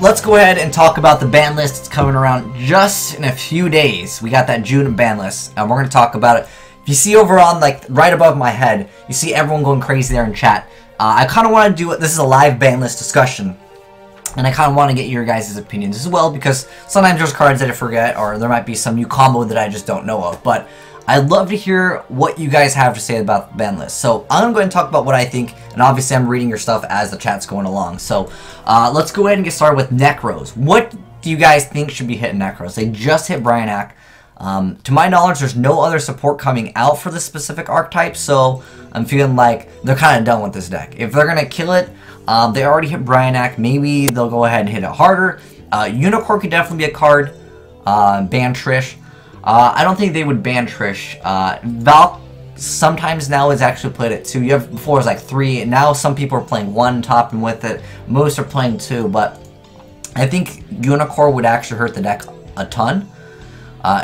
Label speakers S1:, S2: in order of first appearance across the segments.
S1: let's go ahead and talk about the ban list. It's coming around just in a few days. We got that June ban list, and we're going to talk about it. If you see over on, like, right above my head, you see everyone going crazy there in chat. I kind of want to do it. This is a live ban list discussion, and I kind of want to get your guys' opinions as well, because sometimes there's cards that I forget, or there might be some new combo that I just don't know of. But I'd love to hear what you guys have to say about the ban list. So I'm going to talk about what I think, and obviously I'm reading your stuff as the chat's going along. So let's go ahead and get started with Necros. What do you guys think should be hitting Necros? They just hit Bryanak. To my knowledge, there's no other support coming out for this specific archetype, so I'm feeling like they're kind of done with this deck. If they're going to kill it, they already hit Bryanak, maybe they'll go ahead and hit it harder. Unicorn could definitely be a card. Ban Trish. I don't think they would ban Trish. Valk sometimes now is actually played at 2. You have before it was like 3, and now some people are playing 1 topping with it. Most are playing 2, but I think Unicorn would actually hurt the deck a ton.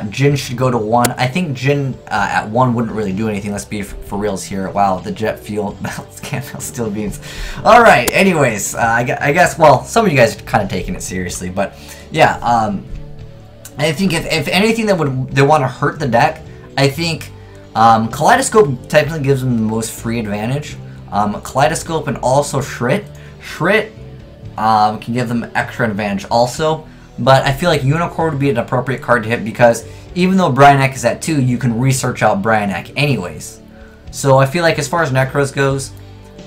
S1: Jin should go to 1. I think Jin at 1 wouldn't really do anything. Let's be for reals here. Wow, the jet fuel can't steel beams. Alright, anyways, I guess, well, some of you guys are kind of taking it seriously, but yeah, I think if anything that they want to hurt the deck, I think Kaleidoscope technically gives them the most free advantage. Kaleidoscope and also Shrit. Shrit can give them extra advantage also. But I feel like Unicorn would be an appropriate card to hit because even though Bryanak is at 2, you can research out Bryanak anyways. So I feel like as far as Necros goes,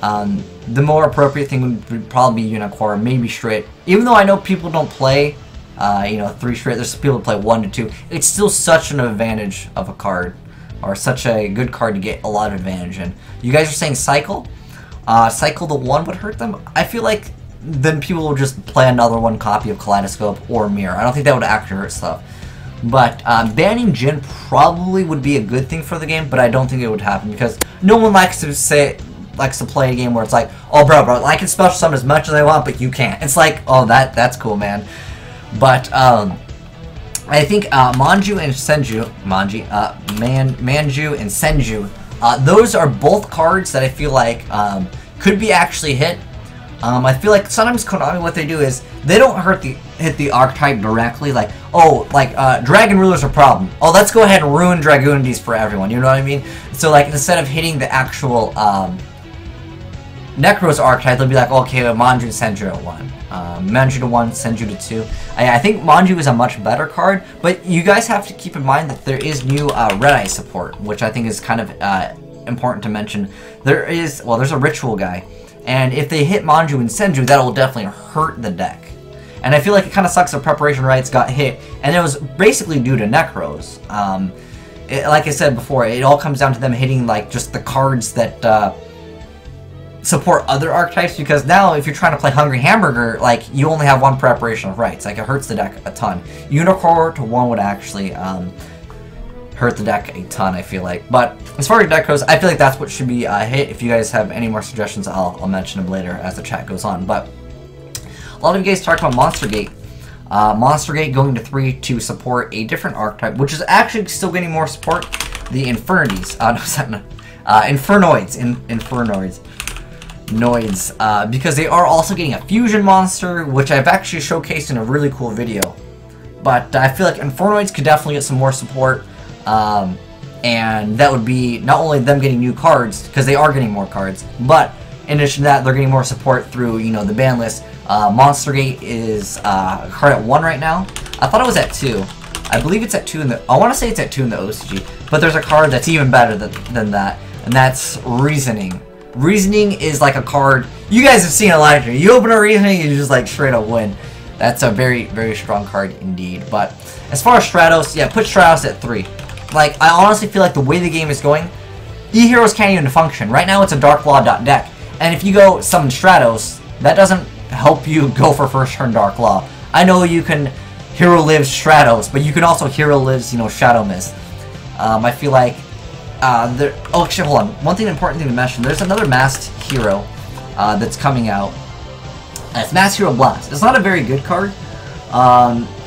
S1: the more appropriate thing would probably be Unicorn, maybe Shrit. Even though I know people don't play, 3 Shrit, there's people who play 1 to 2. It's still such an advantage of a card, or such a good card to get a lot of advantage in. You guys are saying Cycle? Cycle the 1 would hurt them? I feel like then people will just play another 1 copy of Kaleidoscope or Mirror. I don't think that would actually hurt stuff. But banning Jin probably would be a good thing for the game, but I don't think it would happen because no one likes to play a game where it's like, oh bro, I can special summon as much as I want, but you can't. It's like, oh, that's cool, man. But I think Manju and Senju, Manju and Senju, those are both cards that I feel like could be actually hit. I feel like sometimes Konami, what they do is they don't hit the archetype directly, like, oh, like Dragon Ruler's a problem. Oh, let's go ahead and ruin Dragoonides for everyone. You know what I mean? So like instead of hitting the actual Necros archetype, they'll be like, okay, Manju and Senju at 1, Manju to 1, Senju to 2. I think Manju is a much better card, but you guys have to keep in mind that there is new Red Eye support, which I think is kind of important to mention. There's a Ritual guy. And if they hit Manju and Senju, that will definitely hurt the deck. And I feel like it kind of sucks that Preparation Rites got hit, and it was basically due to Necros. Like I said before, it all comes down to them hitting like just the cards that support other archetypes, because now if you're trying to play Hungry Hamburger, like you only have 1 Preparation of Rites. Like it hurts the deck a ton. Unicorn to 1 would actually hurt the deck a ton, I feel like. But as far as deck goes, I feel like that's what should be hit. If you guys have any more suggestions, I'll mention them later as the chat goes on. But a lot of you guys talked about Monster Gate. Monster Gate going to 3 to support a different archetype, which is actually still getting more support. The Infernities. Infernoids. Noids. Because they are also getting a fusion monster, which I've actually showcased in a really cool video. But I feel like Infernoids could definitely get some more support. And that would be not only them getting new cards, because they are getting more cards, but in addition to that, they're getting more support through, the ban list. Monster Gate is a card at 1 right now. I thought it was at 2. I believe it's at 2 in the... I want to say it's at 2 in the OCG, but there's a card that's even better than that, and that's Reasoning. Reasoning is like a card... You guys have seen it live stream. You open a Reasoning, you just like straight up win. That's a very, very strong card indeed. But as far as Stratos, yeah, put Stratos at 3. Like, I honestly feel like the way the game is going, E-Heroes can't even function. Right now, it's a Dark Law deck. And if you go summon Stratos, that doesn't help you go for first turn Dark Law. I know you can Hero Lives Stratos, but you can also Hero Lives, Shadow Mist. I feel like, oh, actually, hold on. One important thing to mention, there's another Masked Hero that's coming out. It's Masked Hero Blast. It's not a very good card.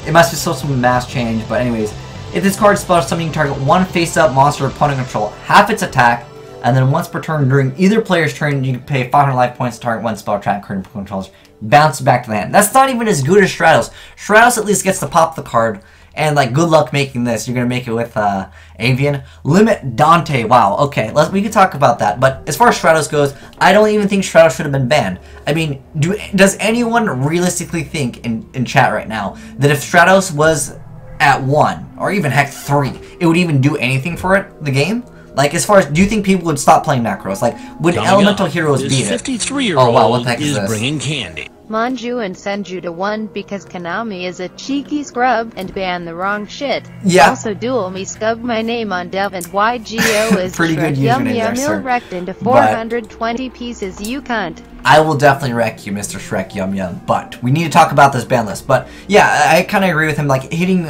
S1: It must be still some mass change, but anyways. If this card spells something, you can target 1 face-up monster opponent control, half its attack, and then once per turn during either player's turn, you can pay 500 life points to target 1 spell attack card controls bounce back to the hand. That's not even as good as Stratos. Stratos at least gets to pop the card, and like good luck making this. You're gonna make it with Avian. Limit Dante. Wow. Okay, we can talk about that. But as far as Stratos goes, I don't even think Stratos should have been banned. I mean, does anyone realistically think in chat right now that if Stratos was at 1 or even heck 3, it would even do anything for the game? Like, as far as, do you think people would stop playing Necros? Like, would Elemental Heroes beat it?
S2: 53-year-old
S1: oh wow, what the heck
S2: is
S1: this?
S2: Bringing candy.
S3: Manju and send you to 1 because Konami is a cheeky scrub and ban the wrong shit.
S1: Yeah.
S3: Also duel me scub my name on dev and YUGIOH is
S1: pretty good username there, sir.
S3: wrecked into 420 pieces, you cunt.
S1: I will definitely wreck you, Mr. Shrek Yum Yum, but we need to talk about this ban list. But yeah, I kind of agree with him. Like, hitting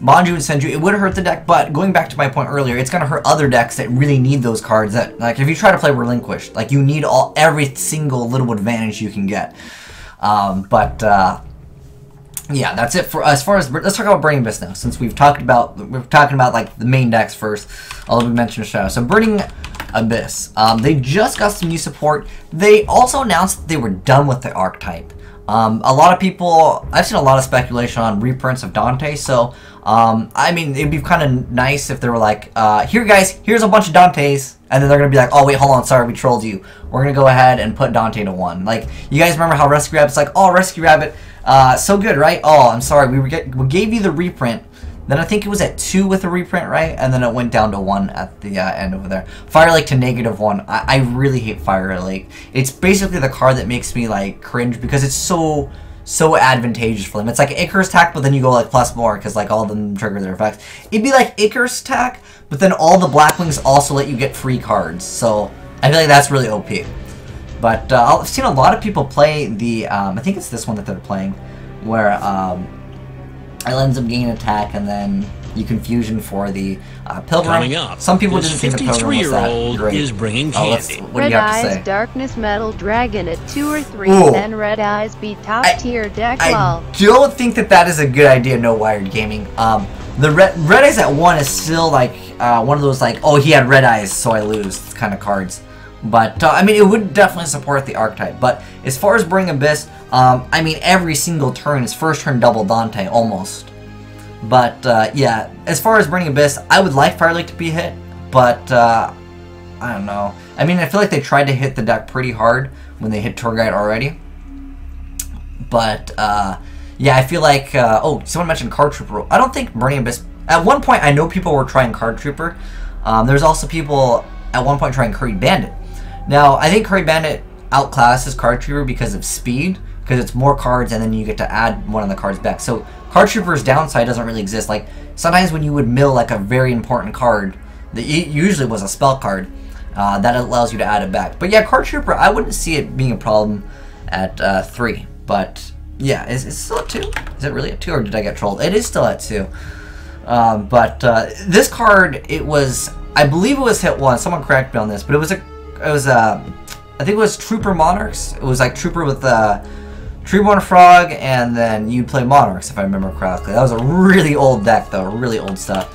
S1: Manju and Senju, it would hurt the deck, but going back to my point earlier, it's going to hurt other decks that really need those cards. That, like, if you try to play Relinquished, like, you need every single little advantage you can get. Yeah, that's it for as far as, let's talk about Burning Abyss now, since we're talking about like the main decks first, although we mentioned Shadow. So Burning Abyss, they just got some new support. They also announced that they were done with the archetype. A lot of people, I've seen a lot of speculation on reprints of Dante, so I mean, it'd be kind of nice if they were like, here guys, here's a bunch of Dantes, and then they're going to be like, oh wait, hold on, sorry, we trolled you. We're going to go ahead and put Dante to 1. Like, you guys remember how Rescue Rabbit's like, oh, Rescue Rabbit, so good, right? Oh, I'm sorry, we gave you the reprint. Then I think it was at 2 with the reprint, right? And then it went down to 1 at the end over there. Fire Lake to -1. I really hate Fire Lake. It's basically the card that makes me like cringe because it's so advantageous for them. It's like Icarus attack, but then you go like plus more because like all of them trigger their effects. It'd be like Icarus attack, but then all the Blackwings also let you get free cards. So I feel like that's really OP. But I've seen a lot of people play the, I think it's this one that they're playing, where it lets them gain attack and then you can fusion for the Pilgrim.
S2: Coming up,
S1: some people didn't think the Pilgrim was that great.
S2: Is bringing candy.
S1: What do you have to say?
S3: Darkness Metal Dragon at 2 or 3,
S1: Ooh.
S3: then Red Eyes be top tier deck lol.
S1: I don't think that is a good idea, No Wired Gaming. The Red Eyes at 1 is still like one of those like, oh, he had Red Eyes, so I lose kind of cards. But, I mean, it would definitely support the archetype. But as far as Burning Abyss, I mean, every single turn is first turn double Dante, almost. But, yeah, as far as Burning Abyss, I would like Fire Lake to be hit. But, I don't know. I mean, I feel like they tried to hit the deck pretty hard when they hit Tour Guide already. But, yeah, I feel like, oh, someone mentioned Card Trooper. I don't think Burning Abyss, at one point, I know people were trying Card Trooper. There's also people at one point trying Curry Bandit. Now, I think Curry Bandit outclasses Card Trooper because of speed, because it's more cards and then you get to add one of the cards back. So Card Trooper's downside doesn't really exist. Like, sometimes when you would mill like a very important card, that usually was a spell card, that allows you to add it back. But yeah, Card Trooper, I wouldn't see it being a problem at 3. But yeah, is it still at 2? Is it really at 2 or did I get trolled? It is still at 2. This card, it was, I believe it was hit 1. Someone correct me on this, but it was I think it was Trooper Monarchs. It was like Trooper with Treeborn Frog, and then you play Monarchs, if I remember correctly. That was a really old deck, though. Really old stuff.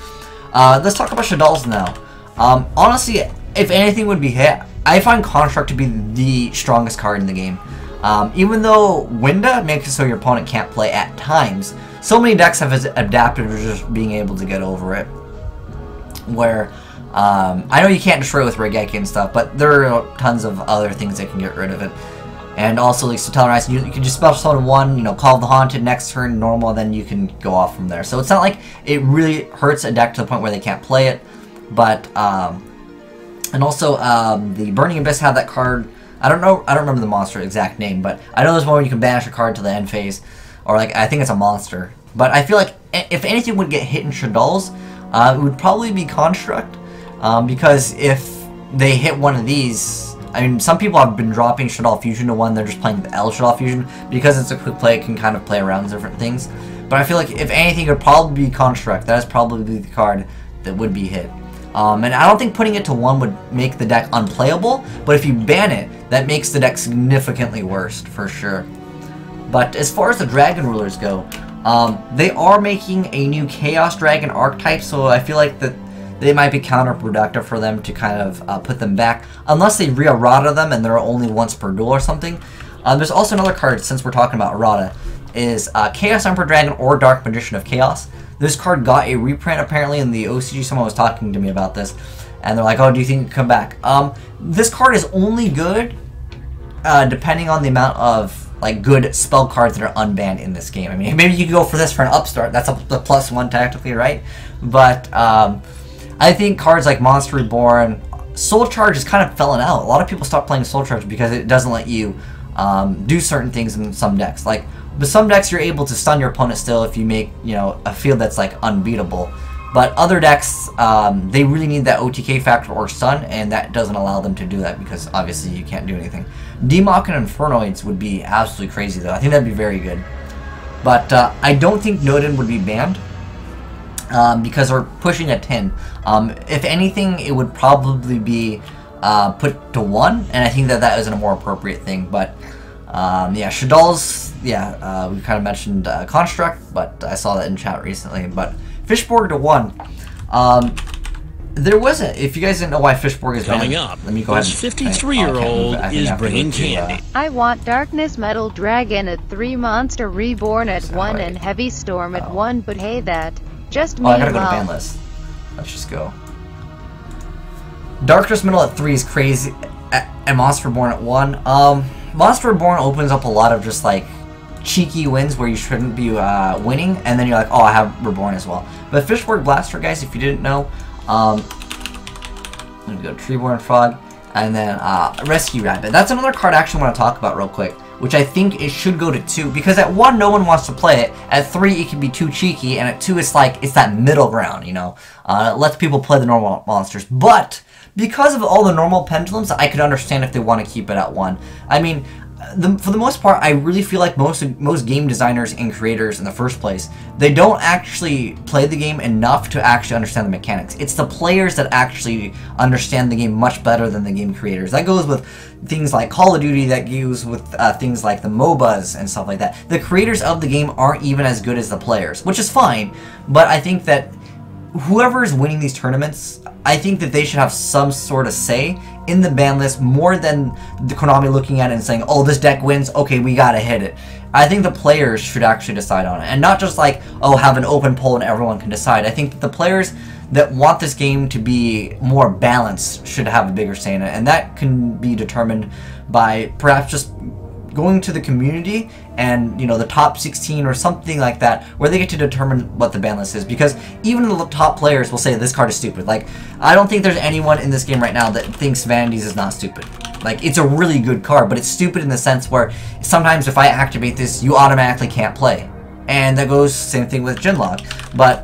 S1: Let's talk about Shaddolls now. Honestly, if anything would be hit, I find Construct to be the strongest card in the game. Even though Winda makes it so your opponent can't play at times, so many decks have adapted to just being able to get over it. Where, I know you can't destroy with Regeki and stuff, but there are tons of other things that can get rid of it. And also, like Stellarize, you can just special summon 1, you know, Call of the Haunted, next turn, normal, then you can go off from there. So it's not like it really hurts a deck to the point where they can't play it. But, and also, the Burning Abyss had that card. I don't remember the monster exact name, but I know there's one where you can banish a card to the end phase. Or, like, I think it's a monster. But I feel like if anything would get hit in Shaddolls, it would probably be Construct. Because if they hit one of these, I mean, some people have been dropping Shaddol Fusion to 1, they're just playing the L Shaddol Fusion, because it's a quick play, it can kind of play around different things. But I feel like, if anything, it would probably be Construct. That is probably the card that would be hit. And I don't think putting it to 1 would make the deck unplayable, but if you ban it, that makes the deck significantly worse, for sure. But as far as the Dragon Rulers go, they are making a new Chaos Dragon archetype, so I feel like that they might be counterproductive for them to kind of put them back. Unless they re-errata them and they're only once per duel or something. There's also another card, since we're talking about errata, is Chaos Emperor Dragon or Dark Magician of Chaos. This card got a reprint apparently in the OCG. Someone was talking to me about this, and they're like, "Oh, do you think it can come back?" This card is only good depending on the amount of like good spell cards that are unbanned in this game. I mean, maybe you could go for this for an upstart. That's the +1 tactically, right? But I think cards like Monster Reborn, Soul Charge is kind of falling out. A lot of people stop playing Soul Charge because it doesn't let you do certain things in some decks. Like with some decks, you're able to stun your opponent still if you make, you know, a field that's like unbeatable. But other decks, they really need that OTK factor or stun, and that doesn't allow them to do that because obviously you can't do anything. Demok and Infernoids would be absolutely crazy though. I think that'd be very good. But I don't think Nodin would be banned because we're pushing a 10. If anything, it would probably be put to 1, and I think that is a more appropriate thing. But yeah, Shadal's, yeah, we kind of mentioned Construct, but I saw that in chat recently. But Fishborg to 1. There wasn't. If you guys didn't know why Fishborg is
S2: coming
S1: banned,
S2: up,
S1: let me go ahead.
S2: This 53-year-old is bringing candy.
S3: I want Darkness Metal Dragon at 3, Monster Reborn at 1, and Heavy Storm at 1. But hey, that just me.
S1: I gotta go to ban list. Let's just go. Darkness Metal at 3 is crazy, and Monster Reborn at 1. Monster Reborn opens up a lot of just like cheeky wins where you shouldn't be winning, and then you're like, oh, I have Reborn as well. But Fishborg Blaster, guys, if you didn't know, let me go Treeborn Frog, and then Rescue Rabbit. That's another card I actually want to talk about real quick, which I think it should go to 2, because at 1, no one wants to play it. At 3, it can be too cheeky, and at 2, it's like, it's that middle ground, you know? It lets people play the normal monsters. But because of all the normal pendulums, I could understand if they want to keep it at 1. I mean, for the most part, I really feel like most game designers and creators in the first place, they don't actually play the game enough to actually understand the mechanics. It's the players that actually understand the game much better than the game creators. That goes with things like Call of Duty, that goes with things like the MOBAs and stuff like that. The creators of the game aren't even as good as the players, which is fine, but I think that whoever is winning these tournaments, I think that they should have some sort of say in the ban list more than the Konami looking at it and saying, oh, this deck wins, okay, we gotta hit it. I think the players should actually decide on it, and not just like, oh, have an open poll and everyone can decide. I think that the players that want this game to be more balanced should have a bigger say in it, and that can be determined by perhaps just going to the community and, you know, the top 16 or something like that, where they get to determine what the ban list is, because even the top players will say this card is stupid. Like, I don't think there's anyone in this game right now that thinks Vanities is not stupid. Like, it's a really good card, but it's stupid in the sense where sometimes if I activate this, you automatically can't play. And that goes, same thing with Genlock. But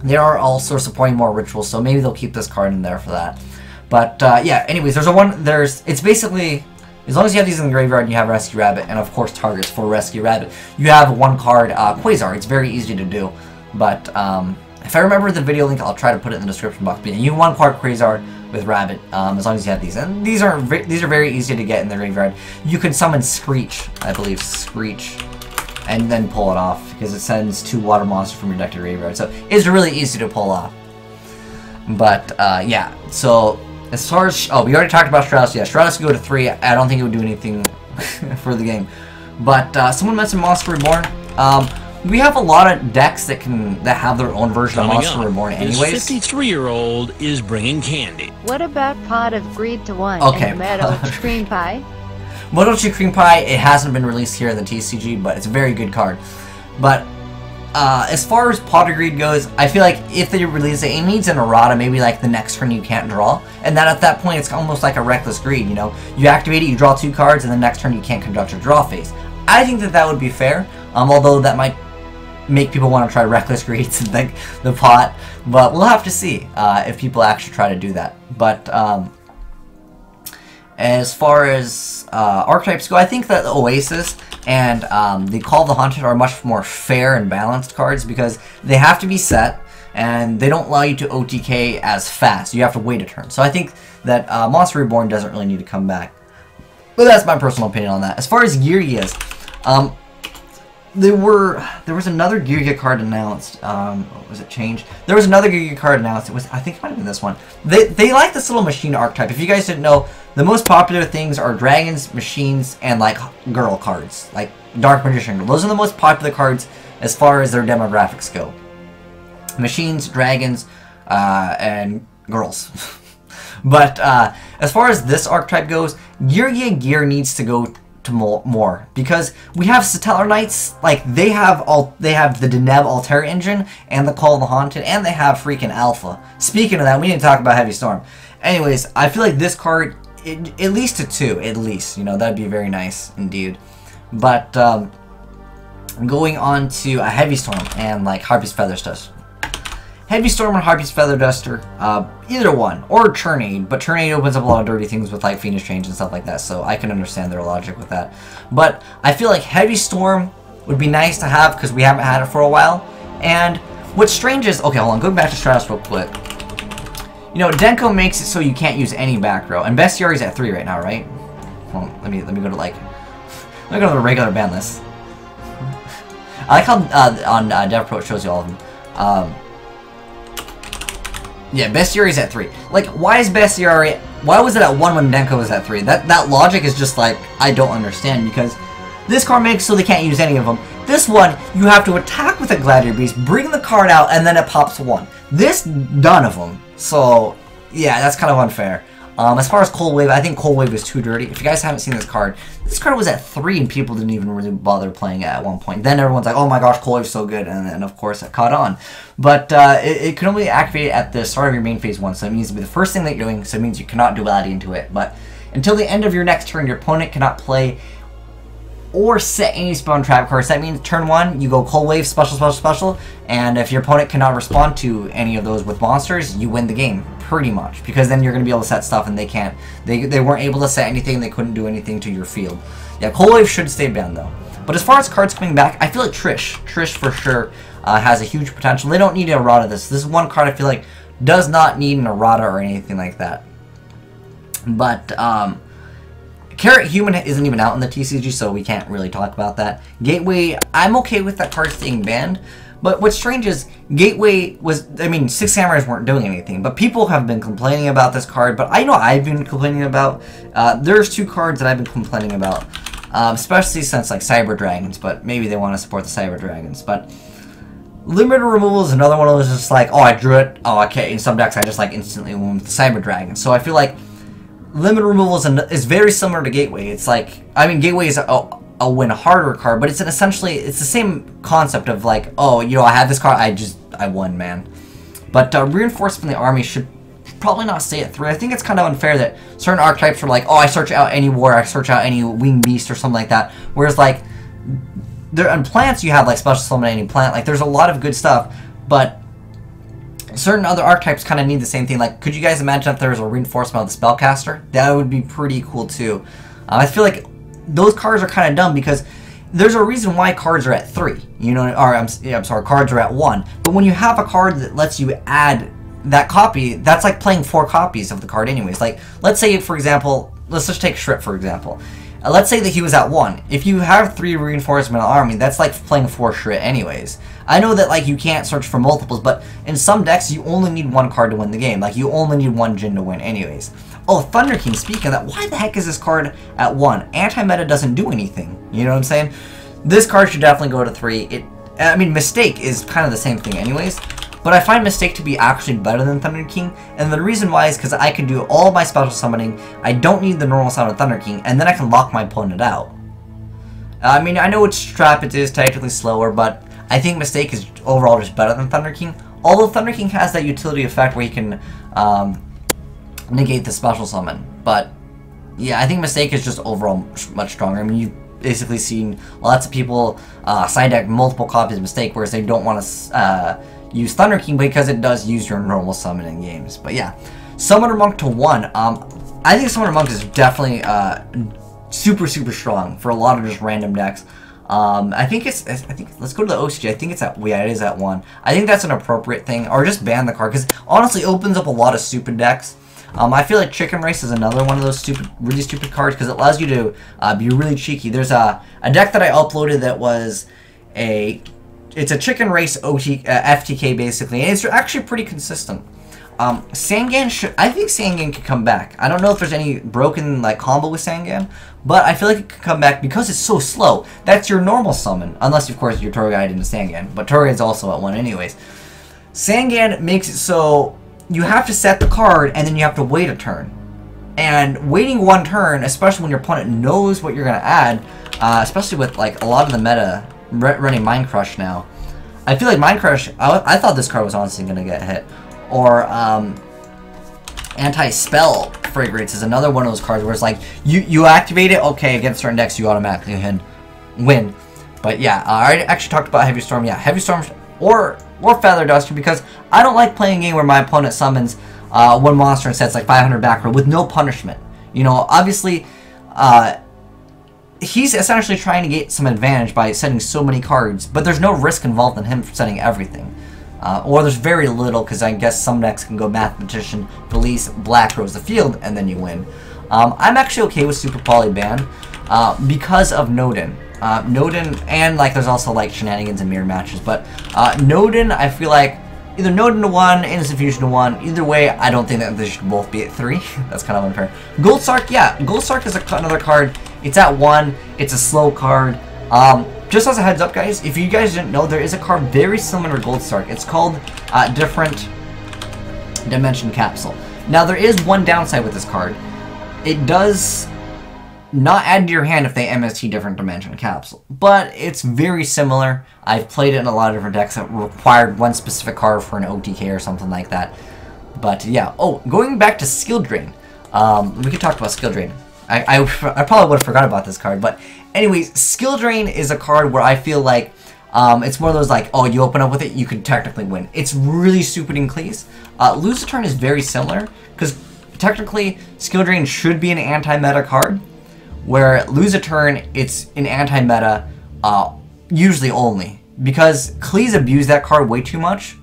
S1: they are also supporting more rituals, so maybe they'll keep this card in there for that. But yeah, anyways, it's basically, as long as you have these in the graveyard and you have Rescue Rabbit, and of course targets for Rescue Rabbit, you have 1 card Quasar. It's very easy to do. But if I remember the video link, I'll try to put it in the description box. But you 1 card Quasar with Rabbit, as long as you have these. And these are very easy to get in the graveyard. You can summon Screech, I believe, Screech, and then pull it off, because it sends 2 water monsters from your deck to graveyard. So it's really easy to pull off. But yeah, so as far as, oh, we already talked about Stratus. Yeah, Stratus could go to 3. I don't think it would do anything for the game. But someone mentioned Monster Reborn. We have a lot of decks that have their own version of Monster Reborn anyways.
S2: This 53-year-old is bringing candy.
S3: What about Pot of Greed to 1
S1: okay.
S3: and Metal Cream Pie?
S1: Metal Cream Pie, it hasn't been released here in the TCG, but it's a very good card. But as far as Pot of Greed goes, I feel like if they release it, it needs an errata, maybe like the next turn you can't draw. And then at that point, it's almost like a Reckless Greed, you know? You activate it, you draw 2 cards, and the next turn you can't conduct your draw phase. I think that would be fair, although that might make people want to try Reckless Greeds and think the pot. But we'll have to see if people actually try to do that. But as far as archetypes go, I think that the Oasis and the Call of the Haunted are much more fair and balanced cards, because they have to be set, and they don't allow you to OTK as fast. You have to wait a turn. So I think that Monster Reborn doesn't really need to come back. But that's my personal opinion on that. As far as Geargias, there was another Geargia card announced. Was it changed? There was another Geargia card announced. I think it might have been this one. They like this little machine archetype. If you guys didn't know, the most popular things are dragons, machines, and like girl cards, like Dark Magician Girl. Those are the most popular cards as far as their demographics go. Machines, dragons, and girls. But as far as this archetype goes, YUGIOH Gear needs to go to more, because we have Stellar Knights, like they have the Deneb Altair engine and the Call of the Haunted, and they have freaking Alpha. Speaking of that, we need to talk about Heavy Storm. Anyways, I feel like this card, at least a 2, at least, you know, that'd be very nice indeed. But going on to a Heavy Storm and like Harpy's Feather Duster. Heavy Storm and Harpy's Feather Duster, either one, or Churnade, but Churnade opens up a lot of dirty things with like Phoenix Change and stuff like that, so I can understand their logic with that. But I feel like Heavy Storm would be nice to have because we haven't had it for a while. And what's strange is, okay, hold on, going back to Stratos real quick. You know, Denko makes it so you can't use any back row, and Bestiari's at 3 right now, right? Well, let me go to like, let me go to the regular ban list. I like how on DevPro it shows you all of them. Yeah, Bestiari's at 3. Like, why is Bestiari... Why was it at 1 when Denko was at 3? That logic is just like, I don't understand, because this card makes so they can't use any of them. This one, you have to attack with a Gladiator Beast, bring the card out, and then it pops 1. This, none of them. So, yeah, that's kind of unfair. As far as Cold Wave, I think Cold Wave is too dirty. If you guys haven't seen this card was at 3 and people didn't even really bother playing it at one point. Then everyone's like, oh my gosh, Cold Wave's so good, and then of course it caught on. But it can only activate at the start of your main phase 1, so it means to be the first thing that you're doing, so it means you cannot duality into it. But until the end of your next turn, your opponent cannot play or set any spell and trap cards. That means turn 1, you go Cold Wave, special, special, special, and if your opponent cannot respond to any of those with monsters, you win the game, pretty much. Because then you're going to be able to set stuff and they can't. They weren't able to set anything, they couldn't do anything to your field. Yeah, Cold Wave should stay banned though. But as far as cards coming back, I feel like Trish for sure has a huge potential. They don't need an errata this. This is one card I feel like does not need an errata or anything like that. But, Carrot Human isn't even out in the TCG, so we can't really talk about that. Gateway, I'm okay with that card staying banned, but what's strange is Gateway was, I mean, 6 Samurais weren't doing anything, but people have been complaining about this card, but I know I've been complaining about, there's 2 cards that I've been complaining about, especially since, like, Cyber Dragons, but maybe they want to support the Cyber Dragons, but Limited Removal is another one of those just like, oh, I drew it, oh, okay, in some decks I just, like, instantly win with the Cyber Dragon, so I feel like Limited Removal is very similar to Gateway. It's like, I mean, Gateway is a win harder card, but it's essentially, it's the same concept of like, oh, you know, I had this card, I won, man. But Reinforcement in the Army should probably not stay at 3. I think it's kind of unfair that certain archetypes are like, oh, I search out any war, I search out any winged beast or something like that. Whereas like, there on plants you have like special summon any plant. Like, there's a lot of good stuff, but certain other archetypes kind of need the same thing. Like, could you guys imagine if there was a reinforcement of the Spellcaster? That would be pretty cool too. I feel like those cards are kind of dumb because there's a reason why cards are at 3. You know, or I'm sorry, cards are at 1. But when you have a card that lets you add that copy, that's like playing 4 copies of the card anyways. Like, let's say, for example, let's just take Shrip for example. Let's say that he was at 1. If you have 3 Reinforcement in the Army, that's like playing 4 Shrit anyways. I know that like you can't search for multiples, but in some decks you only need 1 card to win the game. Like, you only need 1 Djinn to win anyways. Oh, Thunder King, speaking of that, why the heck is this card at 1? Anti-meta doesn't do anything. You know what I'm saying? This card should definitely go to 3. I mean, Mistake is kind of the same thing anyways. But I find Mistake to be actually better than Thunder King, and the reason why is because I can do all of my special summoning, I don't need the normal sound of Thunder King, and then I can lock my opponent out. I mean, I know its trap it is technically slower, but I think Mistake is overall just better than Thunder King. Although Thunder King has that utility effect where you can negate the special summon. But yeah, I think Mistake is just overall much stronger. I mean, you've basically seen lots of people side deck multiple copies of Mistake, whereas they don't want to use Thunder King because it does use your normal summon in games. But yeah, Summoner Monk to 1. I think Summoner Monk is definitely super strong for a lot of just random decks. I think let's go to the OCG. I think it's at, yeah, it is at 1. I think that's an appropriate thing, or just ban the card because honestly it opens up a lot of stupid decks. I feel like Chicken Race is another one of those really stupid cards because it allows you to be really cheeky. There's a deck that I uploaded that was it's a Chicken Race FTK basically, and it's actually pretty consistent. Sangan I think Sangan could come back. I don't know if there's any broken like combo with Sangan, but I feel like it could come back because it's so slow. That's your normal summon, unless of course you're Torguide into Sangan, but Torguide's also at 1 anyways. Sangan makes it so you have to set the card and then you have to wait a turn. And waiting 1 turn, especially when your opponent knows what you're gonna add, especially with like a lot of the meta running Mind Crush now. I feel like Mind Crush, I thought this card was honestly gonna get hit. Or Anti-Spell Fragrance is another one of those cards where it's like, you activate it, okay, against certain decks you automatically win. But yeah, I actually talked about Heavy Storm. Yeah, Heavy Storm or Feather Duster, because I don't like playing a game where my opponent summons 1 monster and sets like 500 back row with no punishment. You know, obviously, he's essentially trying to get some advantage by setting so many cards, but there's no risk involved in him setting everything. Or there's very little, because I guess some decks can go Mathematician, release Black Rose the field, and then you win. I'm actually okay with Super Poly Ban because of Nodin. Nodin, and like there's also like shenanigans and mirror matches, but Nodin, I feel like either Nodin to 1, Innocent Fusion to 1, either way, I don't think that they should both be at 3. That's kind of unfair. Gold Sark, yeah, Gold Sark is another card. It's at 1, it's a slow card. Just as a heads up, guys, if you guys didn't know, there is a card very similar to Gold Sark. It's called Different Dimension Capsule. Now, there is one downside with this card. It does not add to your hand if they MST Different Dimension Capsule, but it's very similar. I've played it in a lot of different decks that required one specific card for an OTK or something like that. But yeah, oh, going back to Skill Drain. We could talk about Skill Drain. I probably would have forgot about this card, but anyways, Skill Drain is a card where I feel like it's one of those like, oh, you open up with it, you could technically win. It's really stupid in Cleese. Lose a Turn is very similar, because technically Skill Drain should be an anti-meta card, where Lose a Turn, it's an anti-meta usually only, because Cleese abused that card way too much.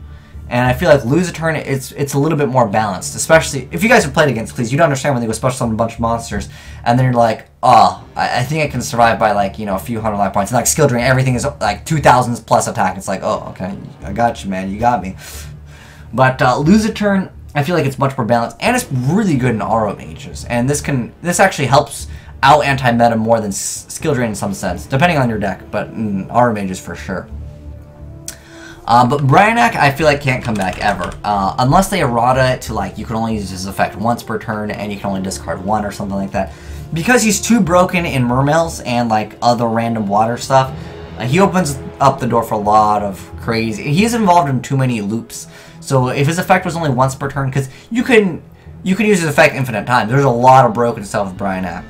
S1: And I feel like Lose a Turn, it's a little bit more balanced. Especially, if you guys have played against Cleese, you'd understand when they go special summon a bunch of monsters, and then you're like, oh, I think I can survive by like, you know, a few hundred life points. And like Skill Drain, everything is like 2,000 plus attack. It's like, oh, okay, I got you, man, you got me. But Lose a Turn, I feel like it's much more balanced, and it's really good in Aura Mages. And this actually helps out anti-meta more than Skill Drain in some sense, depending on your deck, but in Aura Mages for sure. But Bryanak, I feel like can't come back ever. Unless they errata it to like, you can only use his effect once per turn and you can only discard 1 or something like that. Because he's too broken in Mermails and like other random water stuff, he opens up the door for a lot of crazy. He's involved in too many loops. So if his effect was only once per turn, because you can use his effect infinite times. There's a lot of broken stuff with Bryanak.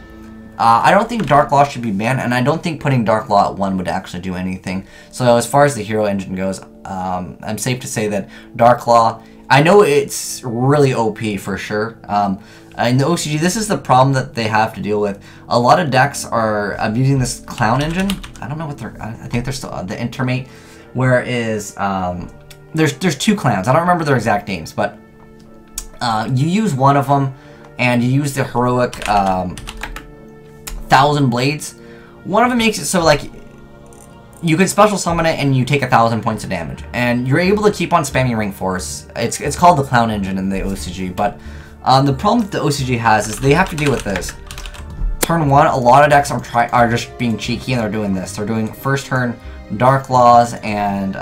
S1: I don't think Dark Law should be banned, and I don't think putting Dark Law at 1 would actually do anything. So as far as the hero engine goes, I'm safe to say that Dark Law, I know it's really OP for sure. In the OCG, this is the problem that they have to deal with. A lot of decks are abusing this clown engine. I don't know what they're, I think they're still the Intermate, where is, there's 2 clans. I don't remember their exact names, but you use one of them, and you use the heroic 1,000 Blades. One of them makes it so like you can special summon it and you take 1,000 points of damage, and you're able to keep on spamming Ring Force. It's called the Clown Engine in the OCG, but the problem that the OCG has is they have to deal with this. Turn 1, a lot of decks are just being cheeky and they're doing this. They're doing first turn Dark Laws and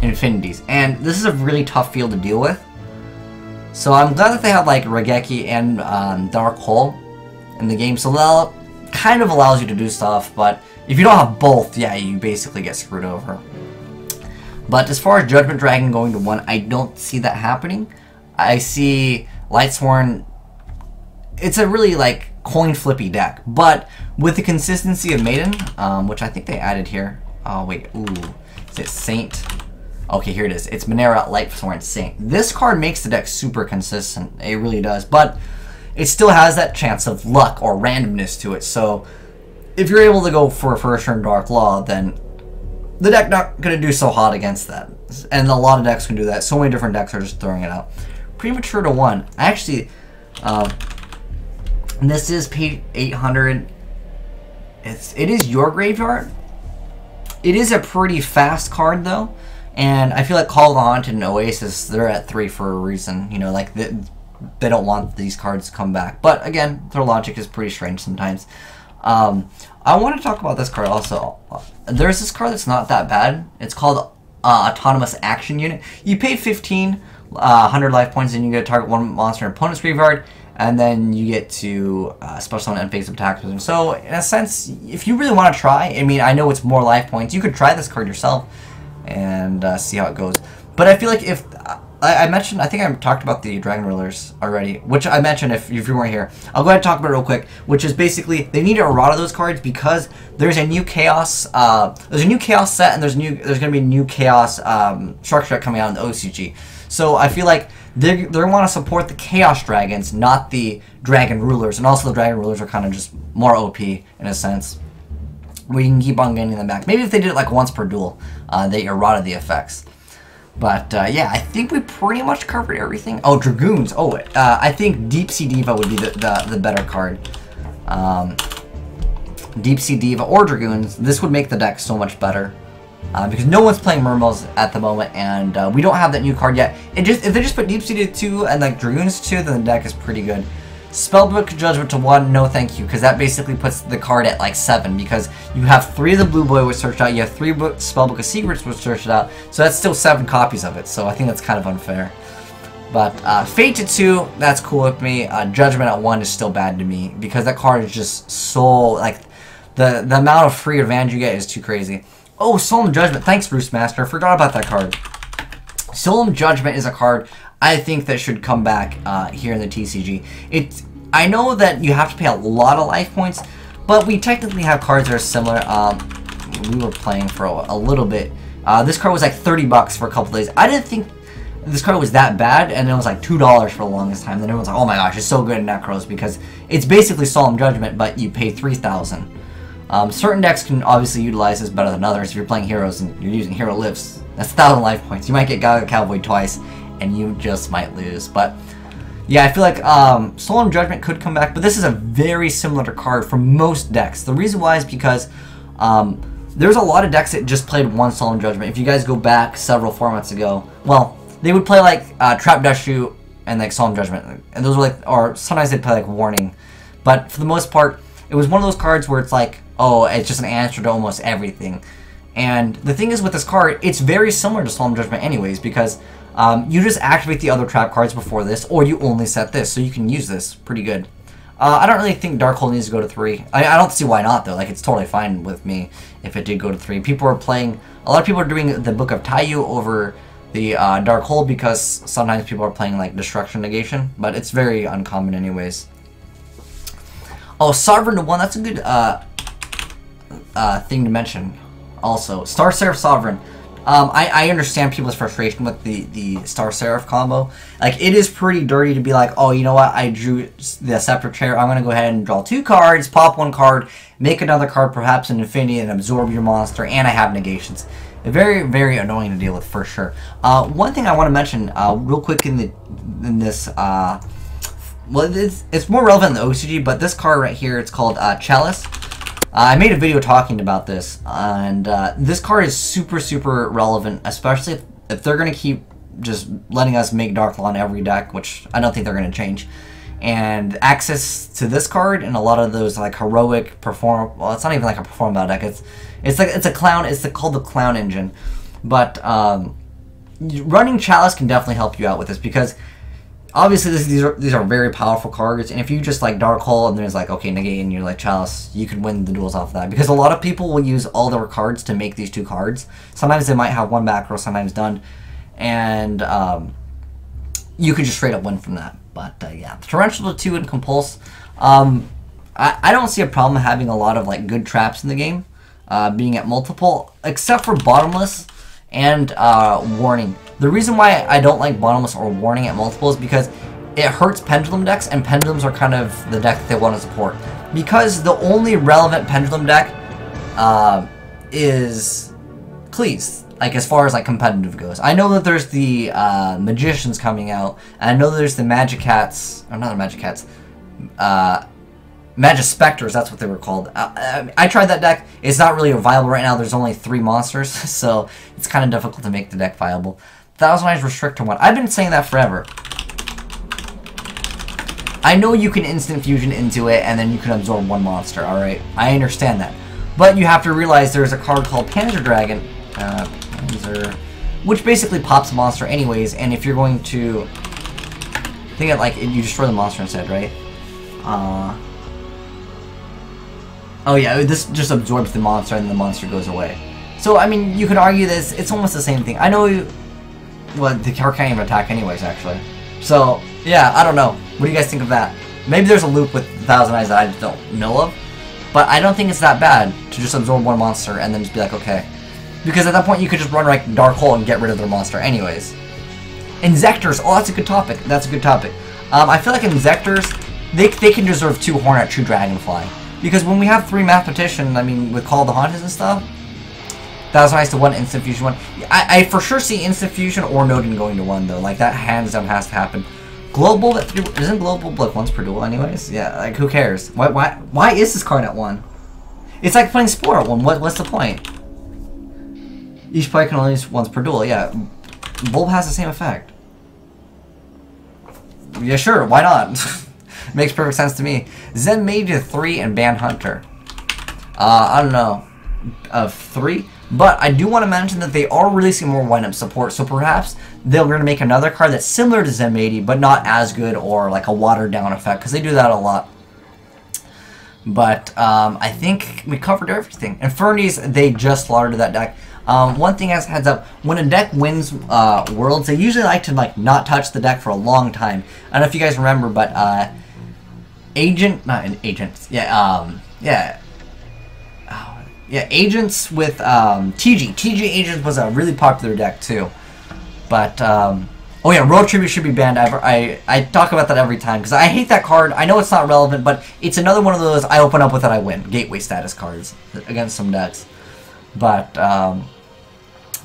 S1: Infinities, and this is a really tough field to deal with. So I'm glad that they have like Regeki and Dark Hole in the game, so that kind of allows you to do stuff, but if you don't have both, yeah, you basically get screwed over. But as far as Judgment Dragon going to 1, I don't see that happening. I see Lightsworn, it's a really like coin flippy deck, but with the consistency of Maiden, which I think they added here. Oh wait, ooh, is it Saint? Okay, here it is. It's Minera, Lightsworn, Saint. This card makes the deck super consistent. It really does, but it still has that chance of luck or randomness to it. So if you're able to go for a first turn Dark Law, then the deck not going to do so hot against that. And a lot of decks can do that. So many different decks are just throwing it out. Premature to 1. Actually, this is page 800. It is your graveyard. It is a pretty fast card though, And I feel like Call of the Haunted and Oasis, they're at 3 for a reason. You know, like they don't want these cards to come back. But again, their logic is pretty strange sometimes. I want to talk about this card also. There's this card that's not that bad. It's called Autonomous Action Unit. You pay 100 life points and you get to target one monster in an opponent's graveyard, and then you get to special summon and face attacks with them. So in a sense, if you really want to try, I mean, I know it's more life points. You could try this card yourself and see how it goes. But I feel like if I mentioned, I think I talked about the Dragon Rulers already, which I mentioned if you weren't here. I'll go ahead and talk about it real quick, which is basically they need to errata those cards because there's a new Chaos, there's a new Chaos set, and there's going to be a new Chaos structure coming out in the OCG. So I feel like they want to support the Chaos Dragons, not the Dragon Rulers, and also the Dragon Rulers are kind of just more OP in a sense, where you can keep on getting them back. Maybe if they did it like once per duel, they errata the effects. But yeah, I think we pretty much covered everything. Oh, Dragoons. Oh, I think Deep Sea Diva would be the better card. Deep Sea Diva or Dragoons. This would make the deck so much better. Because no one's playing Mermals at the moment, and we don't have that new card yet. If they just put Deep Sea to 2 and like Dragoons to 2, then the deck is pretty good. Spellbook Judgment to 1, no thank you, because that basically puts the card at like 7, because you have 3 of the Blue Boy which searched out, you have 3 Spellbook of Secrets which searched out, so that's still 7 copies of it, so I think that's kind of unfair. But Fate to 2, that's cool with me. Judgment at 1 is still bad to me, because that card is just so, like, the amount of free advantage you get is too crazy. Oh, Solemn Judgment, thanks Roost Master, I forgot about that card. Solemn Judgment is a card I think that should come back here in the TCG. I know that you have to pay a lot of life points, but we technically have cards that are similar. We were playing for a little bit. This card was like 30 bucks for a couple days. I didn't think this card was that bad, and it was like $2 for the longest time. Then everyone's like, oh my gosh, it's so good in Necros, because it's basically Solemn Judgment, but you pay 3,000. Certain decks can obviously utilize this better than others. If you're playing Heroes and you're using Hero Lives, that's 1,000 life points. You might get Gaga Cowboy twice, and you just might lose. But yeah, I feel like Solemn Judgment could come back, but this is a very similar card for most decks. The reason why is because there's a lot of decks that just played one Solemn Judgment. If you guys go back several formats ago, well, they would play like Trap Dust Shoot and like Solemn Judgment, and those were like, or sometimes they'd play like Warning. But for the most part, it was one of those cards where it's like, oh, it's just an answer to almost everything. And the thing is with this card, it's very similar to Solemn Judgment anyways, because you just activate the other trap cards before this, or you only set this, so you can use this pretty good. I don't really think Darkhold needs to go to 3. I don't see why not, though. Like, it's totally fine with me if it did go to 3. People are playing, a lot of people are doing the Book of Taiyu over the Darkhold, because sometimes people are playing, like, Destruction Negation, but it's very uncommon anyways. Oh, Sovereign to 1, that's a good thing to mention also. Star Seraph Sovereign. I understand people's frustration with the Star Seraph combo. Like, it is pretty dirty to be like, oh, you know what, I drew the Scepter Chair, I'm going to go ahead and draw 2 cards, pop 1 card, make another card, perhaps an Infinity, and absorb your monster, and I have negations. Very, very annoying to deal with, for sure. One thing I want to mention real quick in this, well, it's more relevant in the OCG, but this card right here, it's called Chalice. I made a video talking about this, and this card is super, super relevant, especially if they're going to keep just letting us make Dark Law in every deck, which I don't think they're going to change. And access to this card and a lot of those like heroic perform, well, it's not even like a perform battle deck. It's a clown. It's called the Clown Engine, but running Chalice can definitely help you out with this, because obviously these are very powerful cards, and if you just like Dark Hole and there's like, okay, negate, and you're like Chalice, you can win the duels off of that, because a lot of people will use all their cards to make these 2 cards. Sometimes they might have 1 back row, sometimes done, and you can just straight up win from that. But yeah, Torrential to 2 and Compulse. I don't see a problem having a lot of like good traps in the game, being at multiple, except for Bottomless and Warning. The reason why I don't like Bottomless or Warning at multiple is because it hurts Pendulum decks, and Pendulums are kind of the deck that they want to support. Because the only relevant Pendulum deck is Please, like as far as like competitive goes. I know that there's the Magicians coming out, and I know there's the Magic Cats, or not the Magic Cats, Magispectors, that's what they were called. I tried that deck. It's not really viable right now. There's only 3 monsters, so it's kind of difficult to make the deck viable. Thousand Eyes Restrictor 1. I've been saying that forever. I know you can instant fusion into it, and then you can absorb 1 monster, alright? I understand that. But you have to realize there's a card called Panzer Dragon, which basically pops a monster anyways, and if you're going to... think of like, you destroy the monster instead, right? Oh yeah, this just absorbs the monster and the monster goes away. So, I mean, you could argue this, it's almost the same thing. I know well, the card can't even attack anyways, actually. So, yeah, I don't know. What do you guys think of that? Maybe there's a loop with Thousand Eyes that I just don't know of. But I don't think it's that bad to just absorb 1 monster and then just be like, okay. Because at that point, you could just run like Dark Hole and get rid of their monster anyways. Inzectors, oh, that's a good topic. That's a good topic. I feel like Inzectors, they can deserve 2 Hornet, 2 Dragonfly. Because when we have 3 Mathematician, I mean, with Call of the Haunted and stuff, Thousand Eyes to 1, Instant Fusion 1. I for sure see Instant Fusion or Nodin going to 1, though. Like, that hands down has to happen. Global at 3, isn't Global like once per duel anyways? Yeah, like, who cares? Why is this card at 1? It's like playing Spore at 1. What's the point? Each player can only use once per duel, yeah. Bulb has the same effect. Yeah, sure, why not? Makes perfect sense to me. Zen Mage 3 and Band Hunter. I don't know. 3? But I do want to mention that they are releasing more wind-up support, so perhaps they're going to make another card that's similar to Zen 80, but not as good or like a watered-down effect, because they do that a lot. But I think we covered everything. Infernities, they just slaughtered that deck. One thing as a heads up, when a deck wins Worlds, they usually like to like not touch the deck for a long time. I don't know if you guys remember, but Agents with TG Agents was a really popular deck too. But oh yeah, Road Tribute should be banned. I talk about that every time because I hate that card. I know it's not relevant, but it's another one of those I open up with and I win gateway status cards against some decks. But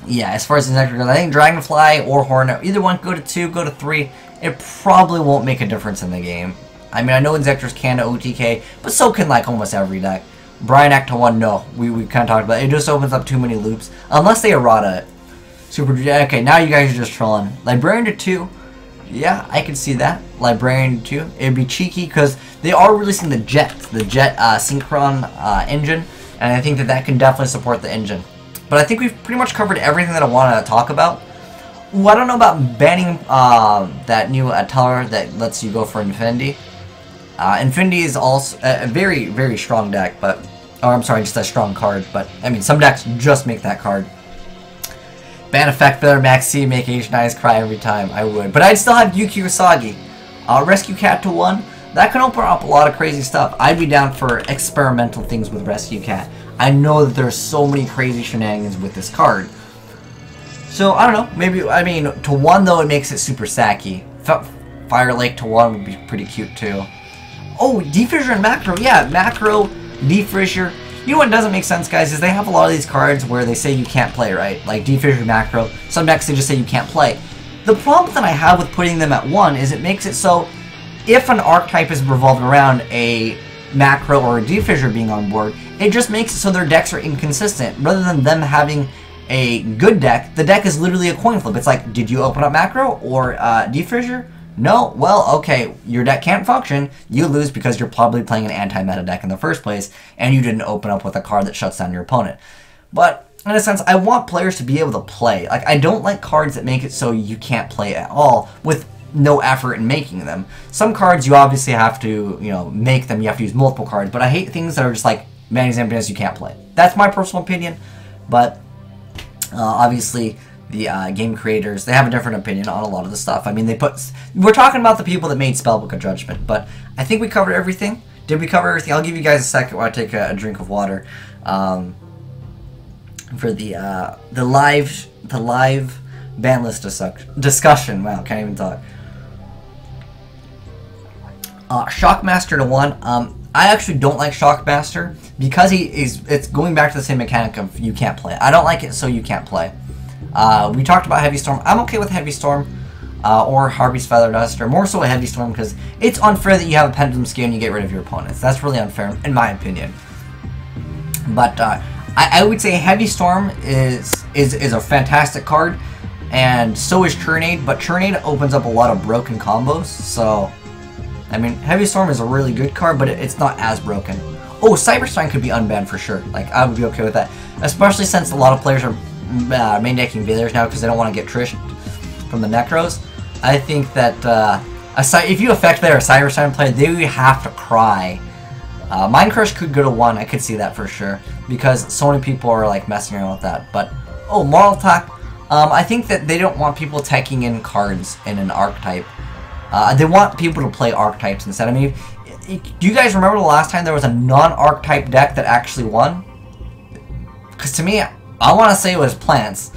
S1: yeah, as far as the next goes, I think Dragonfly or Hornet, either one, go to 2, go to 3. It probably won't make a difference in the game. I mean, I know Inzectors can to OTK, but so can like almost every deck. Bryonac to 1, no. We kind of talked about it. It just opens up too many loops. Unless they errata it. Super. Okay, now you guys are just trolling. Librarian to 2. Yeah, I can see that. Librarian to 2. It'd be cheeky because they are releasing the Jet Synchron engine. And I think that can definitely support the engine. But I think we've pretty much covered everything that I want to talk about. Ooh, I don't know about banning that new teller that lets you go for Infinity. Infinity is also a very, very strong deck, but... Or, I'm sorry, just a strong card, but, I mean, some decks just make that card. Ban Effect Filler, Max C, make Asian Eyes cry every time. I would. But I'd still have Yuki Usagi. Rescue Cat to 1. That can open up a lot of crazy stuff. I'd be down for experimental things with Rescue Cat. I know that there's so many crazy shenanigans with this card. So, I don't know. Maybe, I mean, to 1, though, it makes it super sacky. Fire Lake to 1 would be pretty cute, too. Oh, Defissure and Macro. Yeah, Macro, Defissure. You know what doesn't make sense, guys, is they have a lot of these cards where they say you can't play, right? Like Defissure, Macro. Some decks, they just say you can't play. The problem that I have with putting them at 1 is it makes it so if an archetype is revolved around a Macro or a Defissure being on board, it just makes it so their decks are inconsistent. Rather than them having a good deck, the deck is literally a coin flip. It's like, did you open up Macro or Defissure? No? Well, okay, your deck can't function. You lose because you're probably playing an anti-meta deck in the first place, and you didn't open up with a card that shuts down your opponent. But, in a sense, I want players to be able to play. Like, I don't like cards that make it so you can't play at all with no effort in making them. Some cards you obviously have to, you know, make them. You have to use multiple cards. But I hate things that are just like, Manny's Emptiness, you can't play. That's my personal opinion. But, obviously... the game creators, they have a different opinion on a lot of the stuff. I mean, we're talking about the people that made Spellbook of Judgment, but I think we covered everything. Did we cover everything? I'll give you guys a second while I take a drink of water. For the live ban list discussion. Wow, can't even talk. Shockmaster to 1. I actually don't like Shockmaster because it's going back to the same mechanic of you can't play. I don't like it, so you can't play. We talked about Heavy Storm. I'm okay with Heavy Storm. or Harvey's Feather Dust, or more so a Heavy Storm, because it's unfair that you have a Pendulum Scale and you get rid of your opponents. That's really unfair, in my opinion. But I would say Heavy Storm is a fantastic card, and so is Churnade, but Churnade opens up a lot of broken combos, so... I mean, Heavy Storm is a really good card, but it's not as broken. Oh, Cyberstrike could be unbanned for sure. Like, I would be okay with that. Especially since a lot of players are main decking Veilers now because they don't want to get Trished from the Necros. I think that if you effect Veilor a Cyberstrike player, they would have to cry. Mind Crush could go to 1, I could see that for sure. Because so many people are like messing around with that. But, oh, Moral Attack. I think that they don't want people teching in cards in an archetype. They want people to play archetypes instead. I mean, do you guys remember the last time there was a non-archetype deck that actually won? Because to me, I want to say it was Plants.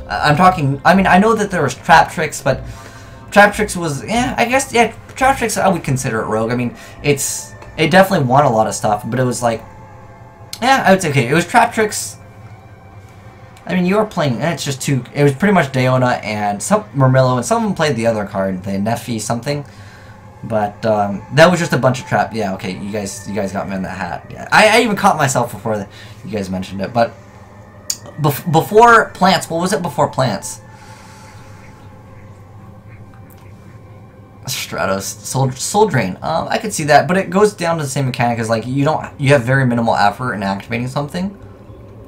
S1: I'm talking, I mean, I know that there was Trap Tricks, but Trap Tricks was, yeah, I guess, yeah, Trap Tricks, I would consider it rogue. I mean, it definitely won a lot of stuff, but it was like, yeah, I would say, okay, it was Trap Tricks. I mean, you were playing, it's just two, it was pretty much Deona and some Murmillo, and some of them played the other card, the Nephi something. But, that was just a bunch of trap, yeah, okay, you guys got me in that hat. Yeah. I even caught myself before you guys mentioned it, but, before Plants, what was it before Plants? Stratos, Soul Drain, I could see that, but it goes down to the same mechanic as, like, you have very minimal effort in activating something.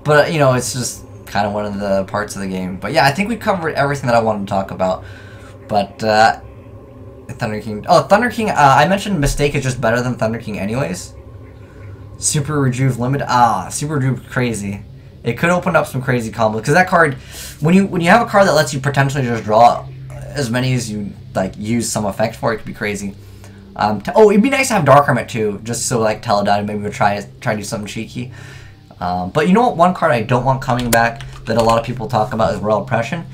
S1: But, you know, it's just kind of one of the parts of the game. But yeah, I think we covered everything that I wanted to talk about. But Thunder King. Oh, Thunder King. I mentioned Mistake is just better than Thunder King, anyways. Super Rejuve Limited. Super Rejuve crazy. It could open up some crazy combos because that card, when you have a card that lets you potentially just draw as many as you like use some effect for, it could be crazy. Oh, it'd be nice to have Dark Hermit too, just so like Teledine maybe we'll try to do something cheeky. But you know what, one card I don't want coming back that a lot of people talk about is Royal Oppression.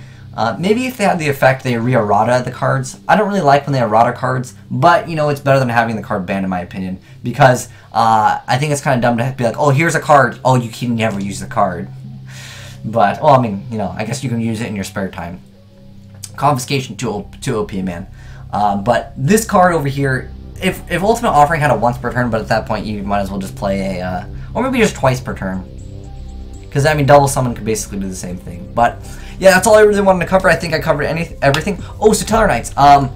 S1: Maybe if they had the effect they re-errata the cards. I don't really like when they errata cards, but you know, it's better than having the card banned in my opinion. Because I think it's kind of dumb to be like, oh, here's a card, oh, you can never use the card. But, well, I mean, you know, I guess you can use it in your spare time. Confiscation to OP, man. But this card over here, if Ultimate Offering had a once per turn, but at that point you might as well just play a, or maybe just twice per turn. Because, I mean, Double Summon could basically do the same thing. But, yeah, that's all I really wanted to cover. I think I covered everything. Oh, Stellar Knights. I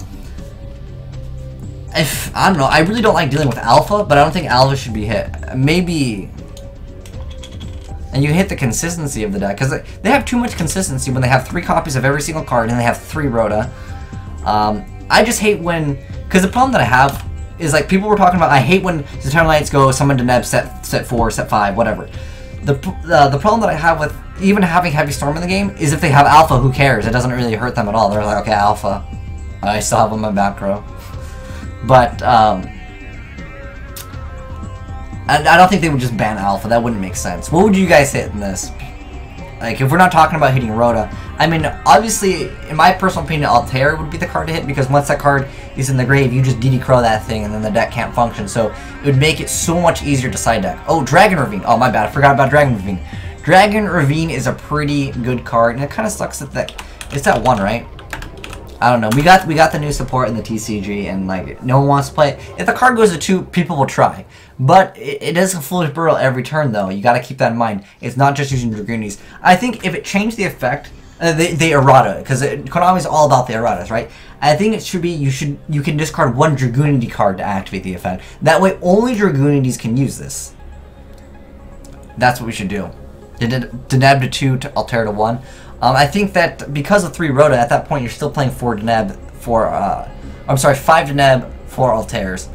S1: don't know, I really don't like dealing with Alpha, but I don't think Alpha should be hit. Maybe... And you hit the consistency of the deck, because they have too much consistency when they have 3 copies of every single card, and they have 3 Rhoda. I just hate when... Because the problem that I have is, like, people were talking about, I hate when Stellar Knights go summon to Neb set 4, set 5, whatever. The problem that I have with even having Heavy Storm in the game is if they have Alpha, who cares? It doesn't really hurt them at all. They're like, okay, Alpha. I still have them in my back row. But, I don't think they would just ban Alpha. That wouldn't make sense. What would you guys hit in this? Like, if we're not talking about hitting Rhoda, I mean, obviously, in my personal opinion, Altair would be the card to hit, because once that card is in the grave, you just DD Crow that thing, and then the deck can't function, so it would make it so much easier to side deck. Oh, Dragon Ravine. Oh, my bad. I forgot about Dragon Ravine. Dragon Ravine is a pretty good card, and it kind of sucks that it's at 1, right? I don't know. We got the new support in the TCG, and like no one wants to play it. If the card goes to 2, people will try. But it is a foolish burrow every turn, though. You got to keep that in mind. It's not just using Dragoonies. I think if it changed the effect, they errata, because Konami is all about the erratas, right? I think it should be you can discard 1 Dragoonity card to activate the effect. That way, only Dragoonities can use this. That's what we should do. Deneb to 2, to Altair to 1. I think that because of 3 Rhoda, at that point you're still playing 4 Deneb for, I'm sorry, 5 Deneb, 4 Altairs.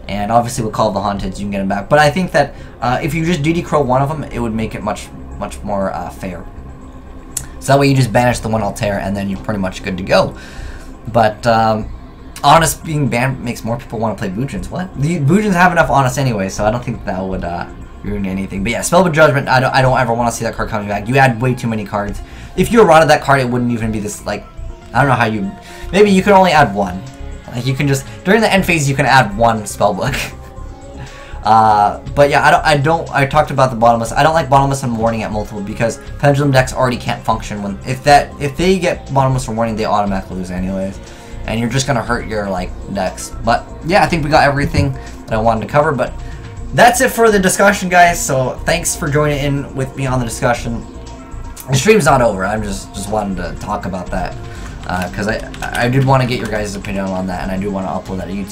S1: And obviously with Call of the Haunted, you can get them back. But I think that if you just DD Crow 1 of them, it would make it much more fair. So that way you just banish the 1 Altair, and then you're pretty much good to go. But Honest being banned makes more people want to play Boojins. What? The Boojins have enough Honest anyway, so I don't think that would ruin anything. But yeah, Spellbound Judgment, I don't ever want to see that card coming back. You add way too many cards. If you errata that card, it wouldn't even be this, like, I don't know how you... Maybe you can only add 1. Like, you can just... During the end phase, you can add 1 spellbook. But yeah, I talked about the bottomless. I don't like bottomless and warning at multiple because pendulum decks already can't function when... If they get bottomless or warning, they automatically lose anyways. and you're just gonna hurt your like decks. But yeah, I think we got everything that I wanted to cover. But that's it for the discussion, guys. So thanks for joining in with me on the discussion. The stream's not over. I'm just wanted to talk about that because I did want to get your guys' opinion on that, and I do want to upload that to YouTube.